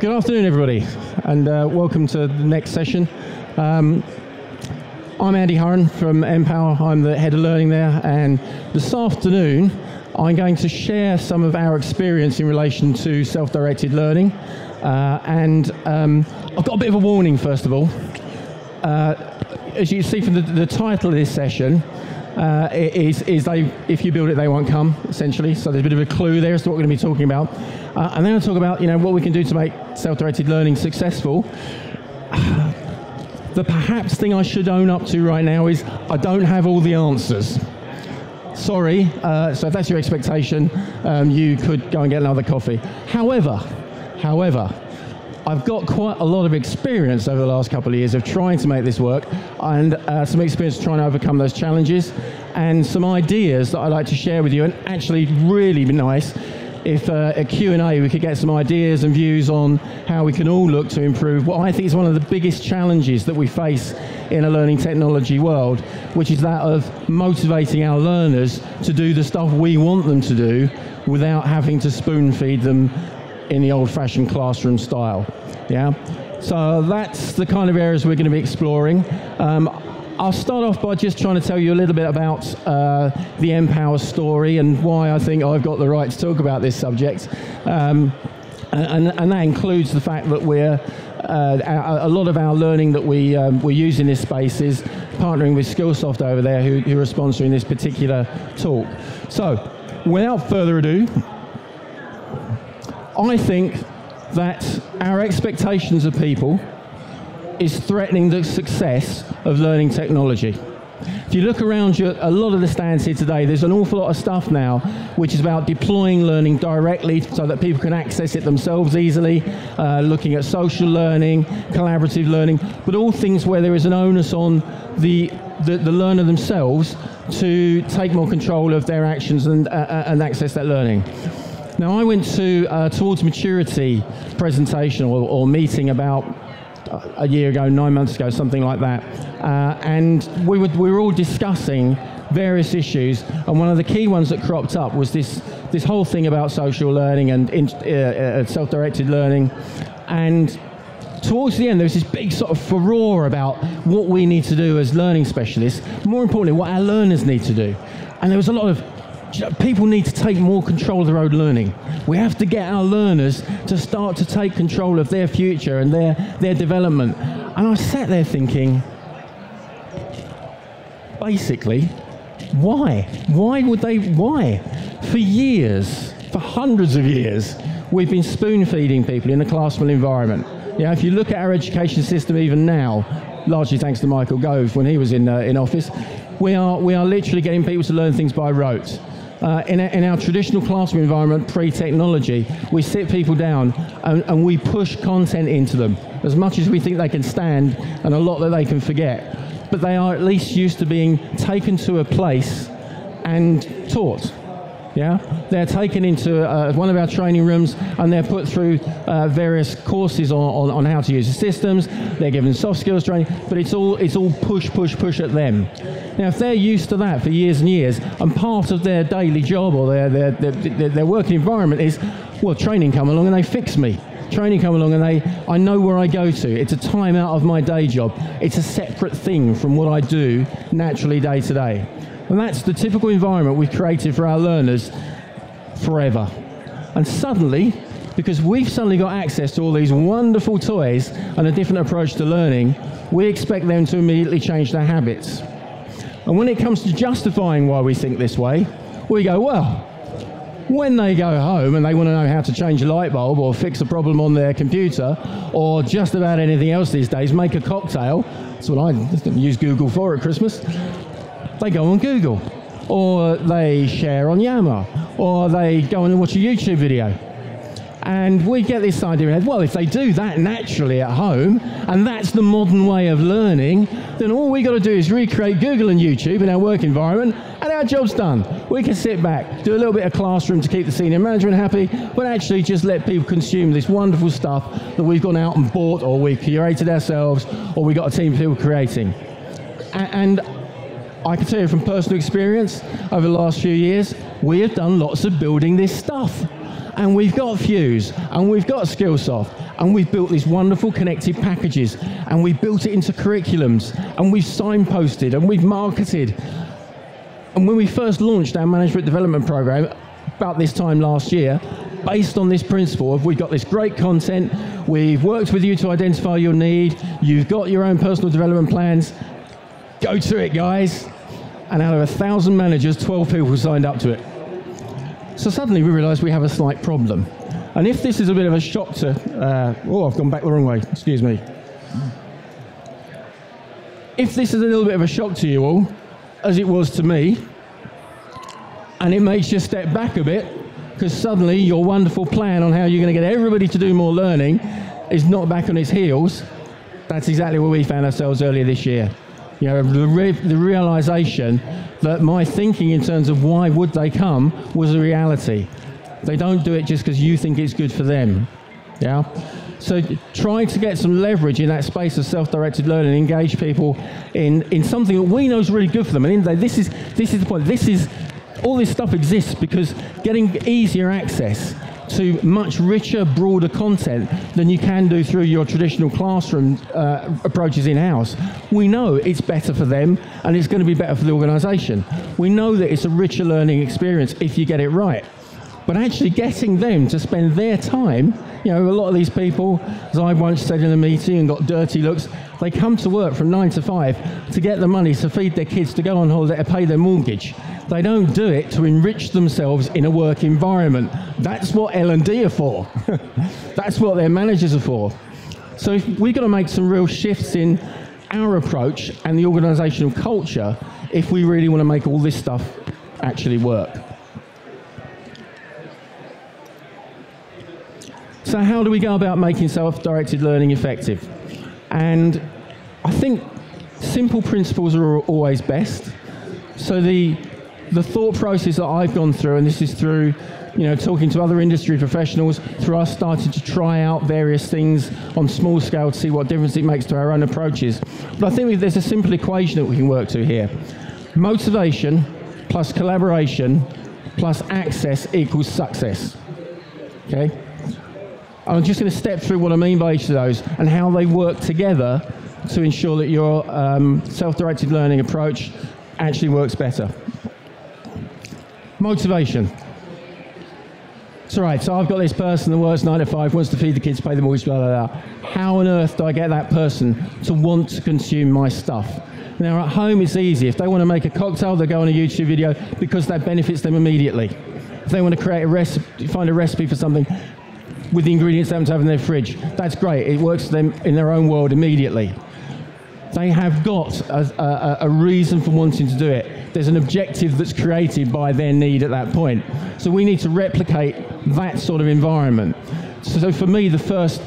Good afternoon, everybody, and welcome to the next session. I'm Andy Hurren from npower. I'm the head of learning there, and this afternoon I'm going to share some of our experience in relation to self-directed learning. I've got a bit of a warning, first of all. As you can see from the title of this session, if you build it, they won't come, essentially. So there's a bit of a clue there as to what we're going to be talking about. And then I'll talk about, what we can do to make self-directed learning successful. The perhaps thing I should own up to right now is I don't have all the answers. Sorry, so if that's your expectation, you could go and get another coffee. However, I've got quite a lot of experience over the last couple of years of trying to make this work, and some experience trying to overcome those challenges, and some ideas that I'd like to share with you. And actually, really be nice if at Q&A we could get some ideas and views on how we can all look to improve what I think is one of the biggest challenges that we face in a learning technology world, which is that of motivating our learners to do the stuff we want them to do without having to spoon feed them in the old-fashioned classroom style. Yeah, so that's the kind of areas we're going to be exploring. I'll start off by just trying to tell you a little bit about the npower story and why I think I've got the right to talk about this subject. And that includes the fact that a lot of our learning that we use in this space is partnering with Skillsoft over there, who are sponsoring this particular talk. So, without further ado, I think that our expectations of people is threatening the success of learning technology. If you look around you, a lot of the stands here today, there's an awful lot of stuff now which is about deploying learning directly so that people can access it themselves easily, looking at social learning, collaborative learning, but all things where there is an onus on the learner themselves to take more control of their actions and access that learning. Now, I went to Towards Maturity presentation or meeting about a year ago, 9 months ago, something like that, and we were all discussing various issues, and one of the key ones that cropped up was this whole thing about social learning and self-directed learning. And towards the end, there was this big sort of furore about what we need to do as learning specialists, more importantly, what our learners need to do. And there was a lot of people need to take more control of their own learning. We have to get our learners to start to take control of their future and their development. And I sat there thinking, basically, why? Why would they? Why? For years, for hundreds of years, we've been spoon-feeding people in a classroom environment. If you look at our education system even now, largely thanks to Michael Gove when he was in office, we are literally getting people to learn things by rote. In our traditional classroom environment, pre-technology, we sit people down and we push content into them as much as we think they can stand, and a lot that they can forget. But they are at least used to being taken to a place and taught. Yeah, they're taken into one of our training rooms and they're put through various courses on how to use the systems. They're given soft skills training, but it's all push at them. Now, if they're used to that for years and years, and part of their daily job or their working environment is, well, training come along and they fix me. Training come along and I know where I go to. It's a time out of my day job. It's a separate thing from what I do naturally day to day. And that's the typical environment we've created for our learners forever. And suddenly, because we've suddenly got access to all these wonderful toys and a different approach to learning, we expect them to immediately change their habits. And when it comes to justifying why we think this way, we go, well, when they go home and they want to know how to change a light bulb or fix a problem on their computer or just about anything else these days, make a cocktail, that's what I use Google for at Christmas, they go on Google, or they share on Yammer, or they go and watch a YouTube video. And we get this idea in our head, well, if they do that naturally at home, and that's the modern way of learning, then all we got to do is recreate Google and YouTube in our work environment, and our job's done. We can sit back, do a little bit of classroom to keep the senior management happy, but actually just let people consume this wonderful stuff that we've gone out and bought, or we've curated ourselves, or we've got a team of people creating. And I can tell you from personal experience, over the last few years, we have done lots of building this stuff. And we've got Fuse, and we've got Skillsoft, and we've built these wonderful connected packages, and we've built it into curriculums, and we've signposted, and we've marketed. And when we first launched our management development program, about this time last year, based on this principle of we've got this great content, we've worked with you to identify your need, you've got your own personal development plans, go to it, guys. And out of 1,000 managers, 12 people signed up to it. So suddenly we realised we have a slight problem. And if this is a bit of a shock to, I've gone back the wrong way, excuse me. If this is a little bit of a shock to you all, as it was to me, and it makes you step back a bit, because suddenly your wonderful plan on how you're going to get everybody to do more learning is not back on its heels, that's exactly where we found ourselves earlier this year. You know, the realisation that my thinking in terms of why would they come was a reality. They don't do it just because you think it's good for them. Yeah? So trying to get some leverage in that space of self-directed learning, engage people in something that we know is really good for them. And this is the point. All this stuff exists because getting easier access to much richer, broader content than you can do through your traditional classroom approaches in-house. We know it's better for them and it's going to be better for the organisation. We know that it's a richer learning experience if you get it right. But actually getting them to spend their time, you know, a lot of these people, as I once said in a meeting and got dirty looks, they come to work from 9 to 5 to get the money to feed their kids, to go on holiday, to pay their mortgage. They don't do it to enrich themselves in a work environment. That's what L&D are for. That's what their managers are for. So we've got to make some real shifts in our approach and the organisational culture if we really want to make all this stuff actually work. So how do we go about making self-directed learning effective? And I think simple principles are always best. So the thought process that I've gone through, and this is through, you know, talking to other industry professionals, through us starting to try out various things on small scale to see what difference it makes to our own approaches. But I think there's a simple equation that we can work to here. Motivation plus collaboration plus access equals success. Okay? I'm just going to step through what I mean by each of those and how they work together to ensure that your self-directed learning approach actually works better. Motivation. It's all right, so I've got this person that works 9 to 5, wants to feed the kids, pay the mortgage, blah, blah, blah. How on earth do I get that person to want to consume my stuff? Now, at home, it's easy. If they want to make a cocktail, they'll go on a YouTube video because that benefits them immediately. If they want to create a recipe, find a recipe for something with the ingredients they happen to have in their fridge, that's great. It works for them in their own world immediately. They have got a reason for wanting to do it. There's an objective that's created by their need at that point. So we need to replicate that sort of environment. So for me, the first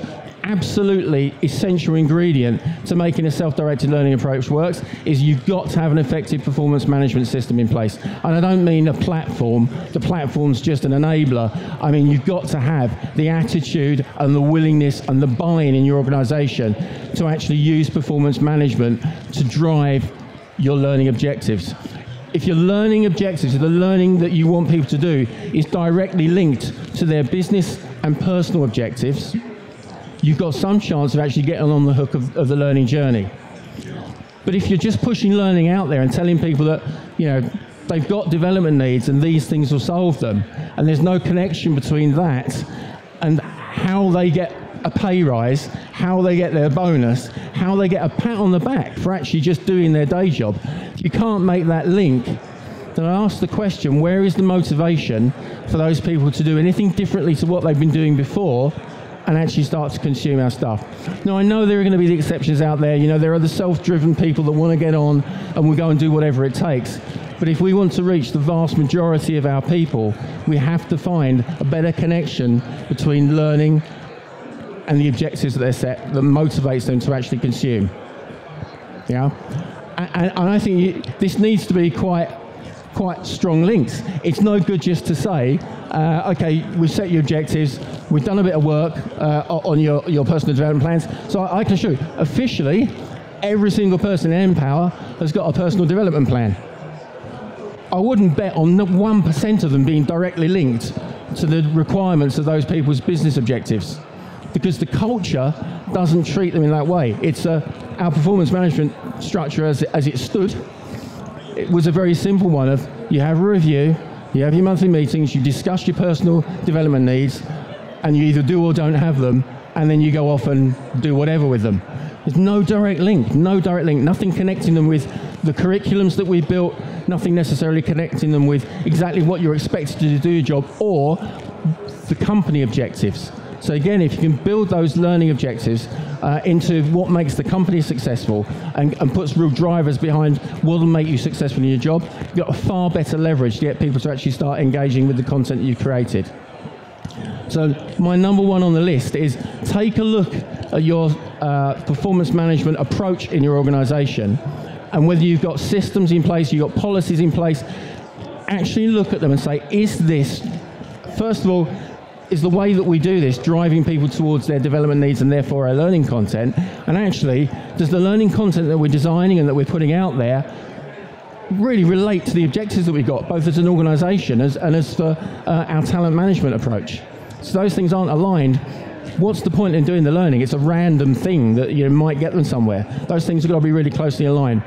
absolutely essential ingredient to making a self-directed learning approach works is you've got to have an effective performance management system in place. And I don't mean a platform. The platform's just an enabler. I mean, you've got to have the attitude and the willingness and the buy-in in your organisation to actually use performance management to drive your learning objectives. If your learning objectives, the learning that you want people to do, is directly linked to their business and personal objectives, you've got some chance of actually getting on the hook of the learning journey. But if you're just pushing learning out there and telling people that, you know, they've got development needs and these things will solve them, and there's no connection between that and how they get a pay rise, how they get their bonus, how they get a pat on the back for actually just doing their day job, if you can't make that link, then I ask the question, where is the motivation for those people to do anything differently to what they've been doing before and actually start to consume our stuff? Now, I know there are going to be the exceptions out there. You know, there are the self-driven people that want to get on and will go and do whatever it takes. But if we want to reach the vast majority of our people, we have to find a better connection between learning and the objectives that they're set that motivates them to actually consume. Yeah? And I think this needs to be quite strong links. It's no good just to say, okay, we've set your objectives, we've done a bit of work on your personal development plans, so I can show you, officially, every single person in npower has got a personal development plan. I wouldn't bet on 1% of them being directly linked to the requirements of those people's business objectives, because the culture doesn't treat them in that way. It's our performance management structure as it stood. It was a very simple one of, you have a review, you have your monthly meetings, you discuss your personal development needs, and you either do or don't have them, and then you go off and do whatever with them. There's no direct link, nothing connecting them with the curriculums that we built, nothing necessarily connecting them with exactly what you're expected to do your job, or the company objectives. So again, if you can build those learning objectives into what makes the company successful and puts real drivers behind what will make you successful in your job, you've got a far better leverage to get people to actually start engaging with the content that you've created. So my number one on the list is take a look at your performance management approach in your organisation, and whether you've got systems in place, you've got policies in place, actually look at them and say, is this, first of all, is the way that we do this driving people towards their development needs and therefore our learning content? And actually, does the learning content that we're designing and that we're putting out there really relate to the objectives that we've got, both as an organisation and as for our talent management approach? So those things aren't aligned. What's the point in doing the learning? It's a random thing that you might get them somewhere. Those things have got to be really closely aligned.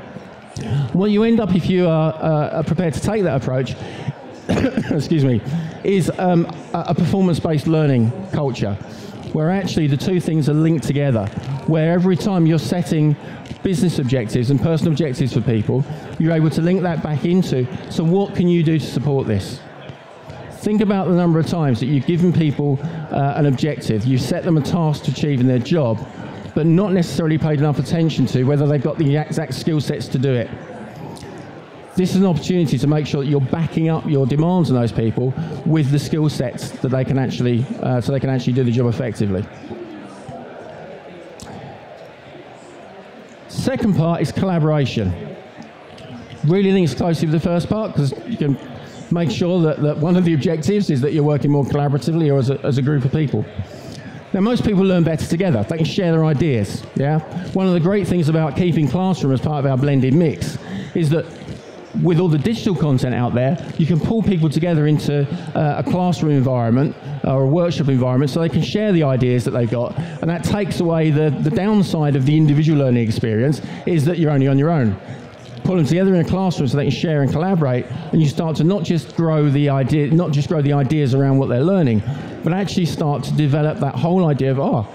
What you end up, if you are prepared to take that approach, excuse me, is a performance-based learning culture, where actually the two things are linked together, where every time you're setting business objectives and personal objectives for people, you're able to link that back into, so what can you do to support this? Think about the number of times that you've given people an objective, you've set them a task to achieve in their job, but not necessarily paid enough attention to whether they've got the exact skill sets to do it. This is an opportunity to make sure that you're backing up your demands on those people with the skill sets that they can actually, so they can actually do the job effectively. Second part is collaboration. Really links closely with the first part, because you can make sure that one of the objectives is that you're working more collaboratively or as a group of people. Now, most people learn better together. They can share their ideas, yeah? One of the great things about keeping Classroom as part of our blended mix is that with all the digital content out there, you can pull people together into a classroom environment or a workshop environment so they can share the ideas that they've got, and that takes away the downside of the individual learning experience, is that you're only on your own. Pull them together in a classroom so they can share and collaborate, and you start to not just grow the ideas around what they're learning, but actually start to develop that whole idea of,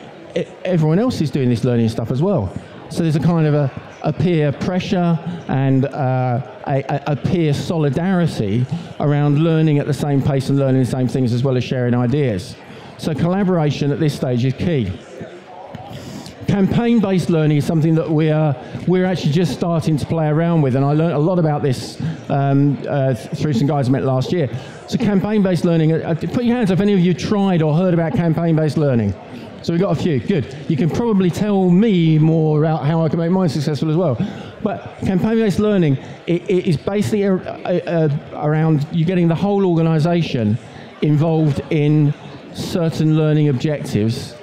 everyone else is doing this learning stuff as well. So there's a kind of a peer pressure and a peer solidarity around learning at the same pace and learning the same things as well as sharing ideas. So collaboration at this stage is key. Campaign-based learning is something that we're actually just starting to play around with, and I learned a lot about this through some guys I met last year. So campaign-based learning, put your hands up if any of you tried or heard about campaign-based learning. So we've got a few, good. You can probably tell me more about how I can make mine successful as well. But campaign-based learning, it is basically around you getting the whole organisation involved in certain learning objectives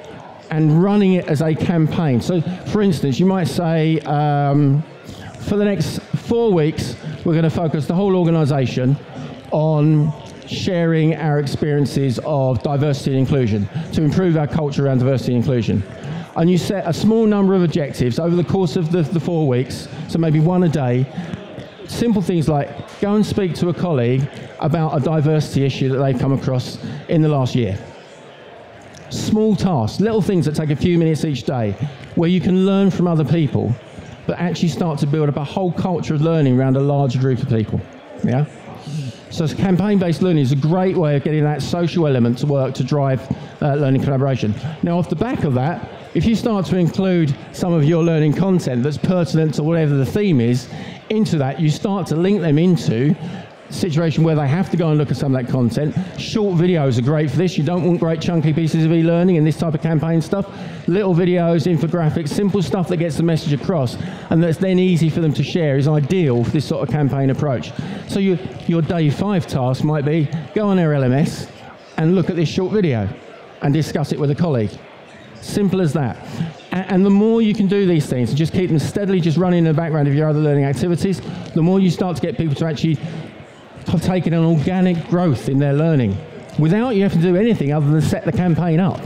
and running it as a campaign. So, for instance, you might say, for the next 4 weeks, we're going to focus the whole organisation on sharing our experiences of diversity and inclusion to improve our culture around diversity and inclusion. And you set a small number of objectives over the course of the 4 weeks, so maybe one a day. Simple things like go and speak to a colleague about a diversity issue that they've come across in the last year. Small tasks, little things that take a few minutes each day, where you can learn from other people, but actually start to build up a whole culture of learning around a larger group of people. Yeah? So campaign-based learning is a great way of getting that social element to work to drive learning collaboration. Now, off the back of that, if you start to include some of your learning content that's pertinent to whatever the theme is into that, you start to link them into a situation where they have to go and look at some of that content. Short videos are great for this. You don't want great chunky pieces of e-learning and this type of campaign stuff. Little videos, infographics, simple stuff that gets the message across and that's then easy for them to share is ideal for this sort of campaign approach. So your day 5 task might be go on our LMS and look at this short video and discuss it with a colleague. Simple as that. And the more you can do these things and just keep them steadily just running in the background of your other learning activities, the more you start to get people to actually have taken an organic growth in their learning. without you having to do anything other than set the campaign up.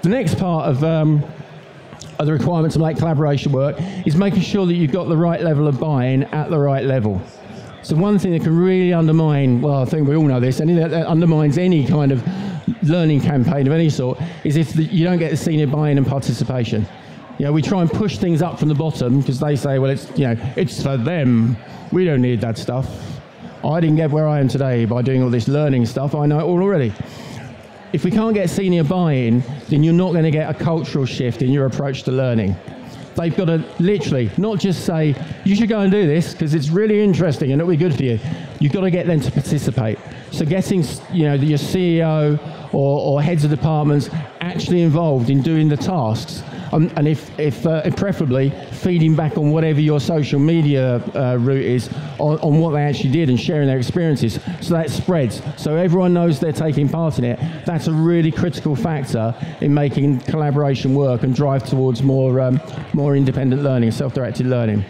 The next part of the requirement to make collaboration work is making sure that you've got the right level of buy-in at the right level. So one thing that can really undermine, well, I think we all know this, anything that undermines any kind of learning campaign of any sort is if you don't get the senior buy-in and participation. You know, we try and push things up from the bottom because they say, well, it's, you know, it's for them. We don't need that stuff. I didn't get where I am today by doing all this learning stuff. I know it all already. If we can't get senior buy-in, then you're not going to get a cultural shift in your approach to learning. They've got to literally not just say, you should go and do this because it's really interesting and it'll be good for you. You've got to get them to participate. So getting, you know, your CEO or heads of departments actually involved in doing the tasks, and if preferably feeding back on whatever your social media route is on what they actually did and sharing their experiences, so that spreads, so everyone knows they're taking part in it. That's a really critical factor in making collaboration work and drive towards more independent learning, self-directed learning.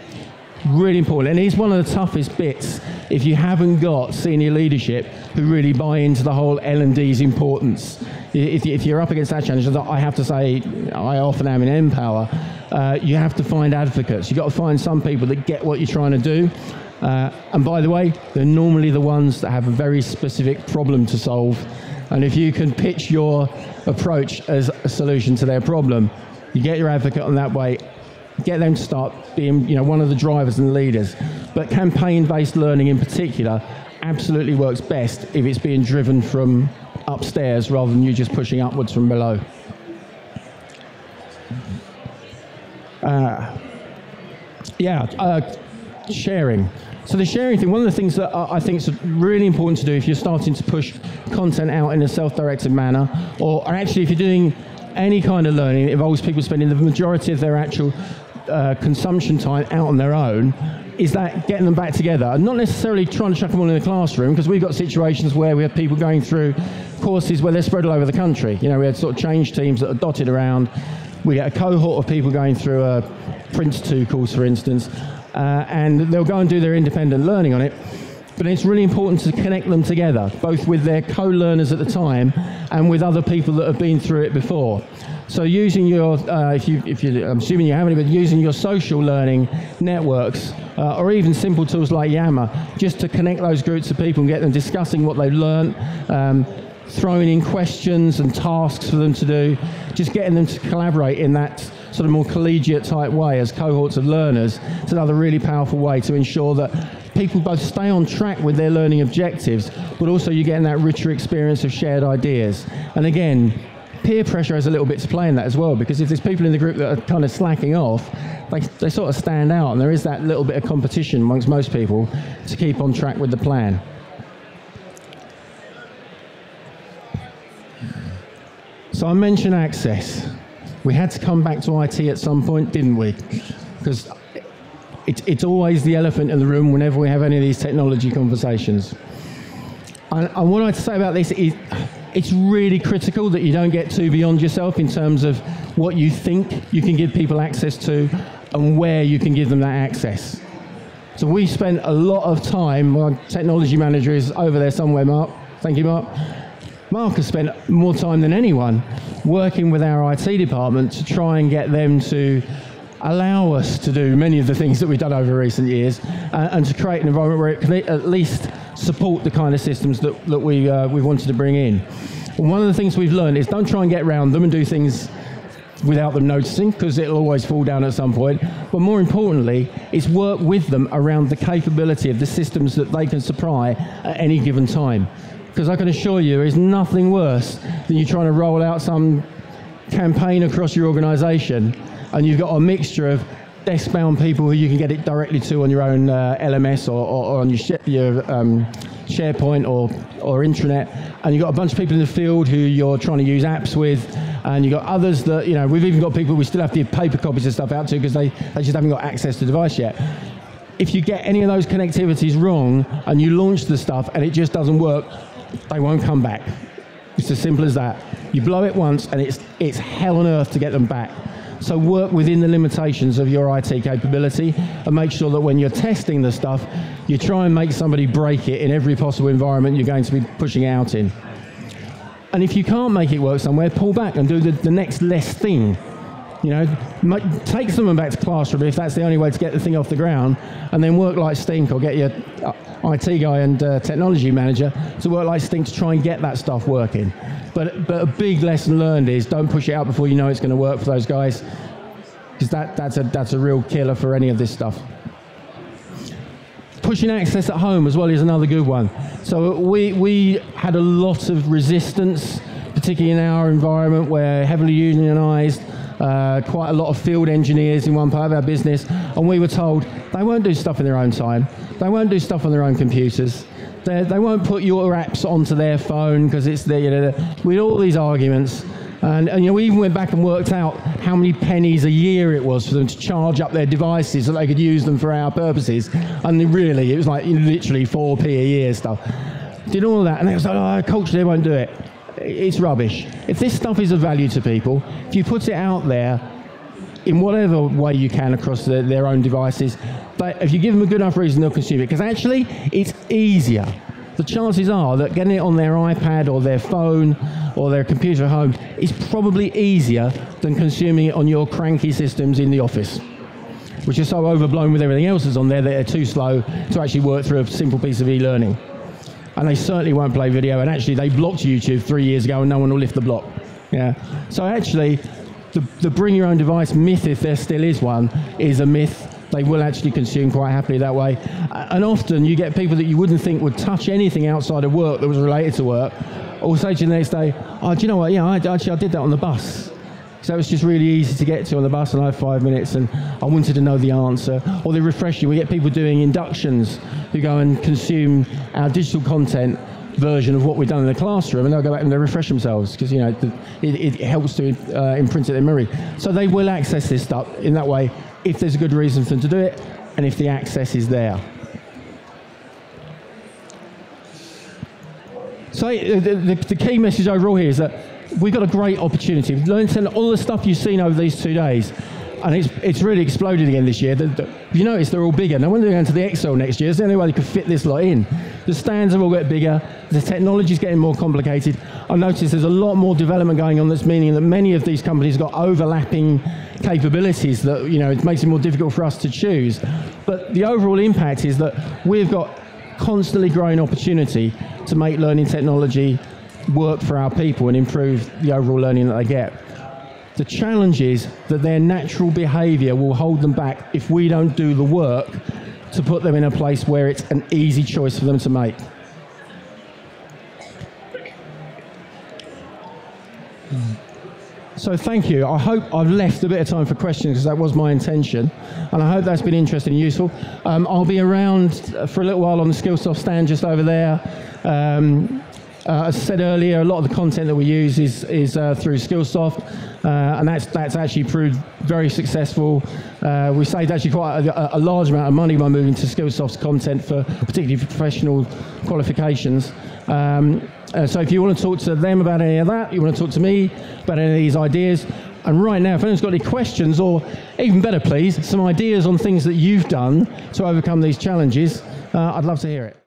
Really important, and it's one of the toughest bits if you haven't got senior leadership who really buy into the whole L&D's importance. If you're up against that challenge, as I have to say, I often am in npower, you have to find advocates. You've got to find some people that get what you're trying to do. And by the way, they're normally the ones that have a very specific problem to solve. And if you can pitch your approach as a solution to their problem, you get your advocate on that way, get them to start being, you know, one of the drivers and leaders. But campaign-based learning in particular absolutely works best if it's being driven from upstairs rather than you just pushing upwards from below. Sharing. So the sharing thing, one of the things that I think is really important to do if you're starting to push content out in a self-directed manner, or actually if you're doing any kind of learning that involves people spending the majority of their actual consumption time out on their own, is that getting them back together, and not necessarily trying to chuck them all in the classroom, because we've got situations where we have people going through courses where they're spread all over the country. You know, we had sort of change teams that are dotted around. We get a cohort of people going through a Prince 2 course, for instance, and they'll go and do their independent learning on it. But it's really important to connect them together, both with their co-learners at the time and with other people that have been through it before. So using your, I'm assuming you haven't, but using your social learning networks, or even simple tools like Yammer, just to connect those groups of people and get them discussing what they've learned, throwing in questions and tasks for them to do, just getting them to collaborate in that sort of more collegiate type way as cohorts of learners. It's another really powerful way to ensure that people both stay on track with their learning objectives, but also you're getting that richer experience of shared ideas. And again, peer pressure has a little bit to play in that as well, because if there's people in the group that are kind of slacking off, they sort of stand out, and there is that little bit of competition amongst most people to keep on track with the plan. So I mentioned access. We had to come back to IT at some point, didn't we? Because it's always the elephant in the room whenever we have any of these technology conversations. And what I'd say about this is it's really critical that you don't get too beyond yourself in terms of what you think you can give people access to and where you can give them that access. So we spent a lot of time, my technology manager is over there somewhere, Mark. Thank you, Mark. Mark has spent more time than anyone working with our IT department to try and get them to allow us to do many of the things that we've done over recent years, and to create an environment where it can at least support the kind of systems that we wanted to bring in. And one of the things we've learned is don't try and get around them and do things without them noticing, because it'll always fall down at some point. But more importantly, is work with them around the capability of the systems that they can supply at any given time. Because I can assure you, there is nothing worse than you trying to roll out some campaign across your organisation and you've got a mixture of desk-bound people who you can get it directly to on your own LMS or on your SharePoint or intranet, and you've got a bunch of people in the field who you're trying to use apps with, and you've got others that, you know, we've even got people we still have to give paper copies of stuff out to because they just haven't got access to the device yet. If you get any of those connectivities wrong and you launch the stuff and it just doesn't work, they won't come back. It's as simple as that. You blow it once and it's hell on earth to get them back. So work within the limitations of your IT capability and make sure that when you're testing the stuff, you try and make somebody break it in every possible environment you're going to be pushing out in. And if you can't make it work somewhere, pull back and do the next less thing. You know, take someone back to classroom if that's the only way to get the thing off the ground, and then work like stink, or get your IT guy and technology manager to work like stink to try and get that stuff working. But a big lesson learned is don't push it out before you know it's going to work for those guys, because that's a real killer for any of this stuff. Pushing access at home as well is another good one. So we had a lot of resistance, particularly in our environment, where heavily unionised, quite a lot of field engineers in one part of our business, and we were told they won't do stuff in their own time, they won't do stuff on their own computers, they won't put your apps onto their phone because it's there. You know, we had all these arguments, and you know, we even went back and worked out how many pennies a year it was for them to charge up their devices so they could use them for our purposes, and really it was like literally 4p a year stuff. Did all of that, and they was like, oh, culturally they won't do it. It's rubbish. If this stuff is of value to people, if you put it out there in whatever way you can across their own devices, but if you give them a good enough reason, they'll consume it. Because actually, it's easier. The chances are that getting it on their iPad or their phone or their computer at home is probably easier than consuming it on your cranky systems in the office, which are so overblown with everything else that's on there that they're too slow to actually work through a simple piece of e-learning. And they certainly won't play video, and actually they blocked YouTube 3 years ago and no one will lift the block. Yeah. So actually, the bring your own device myth, if there still is one, is a myth. They will actually consume quite happily that way. And often you get people that you wouldn't think would touch anything outside of work that was related to work, or say to you the next day, oh, do you know what, yeah, I did that on the bus. So it was just really easy to get to on the bus, and I had 5 minutes and I wanted to know the answer. Or they refresh you. We get people doing inductions who go and consume our digital content version of what we've done in the classroom, and they'll go back and they'll refresh themselves because, you know, it helps to imprint it in memory. So they will access this stuff in that way if there's a good reason for them to do it and if the access is there. So the key message overall here is that we've got a great opportunity. We've learned all the stuff you've seen over these 2 days, and it's really exploded again this year. You notice they're all bigger. No wonder they're going to the Excel next year. It's the only way they could fit this lot in. The stands have all got bigger. The technology's getting more complicated. I noticed there's a lot more development going on, that's meaning that many of these companies have got overlapping capabilities that, you know, it makes it more difficult for us to choose. But the overall impact is that we've got constantly growing opportunity to make learning technology work for our people and improve the overall learning that they get. The challenge is that their natural behaviour will hold them back if we don't do the work to put them in a place where it's an easy choice for them to make. So thank you. I hope I've left a bit of time for questions because that was my intention, and I hope that's been interesting and useful. I'll be around for a little while on the Skillsoft stand just over there. As I said earlier, a lot of the content that we use is through Skillsoft, and that's actually proved very successful. We saved actually quite a large amount of money by moving to Skillsoft's content for particularly professional qualifications. So if you want to talk to them about any of that, you want to talk to me about any of these ideas, and right now, if anyone's got any questions, or even better please, some ideas on things that you've done to overcome these challenges, I'd love to hear it.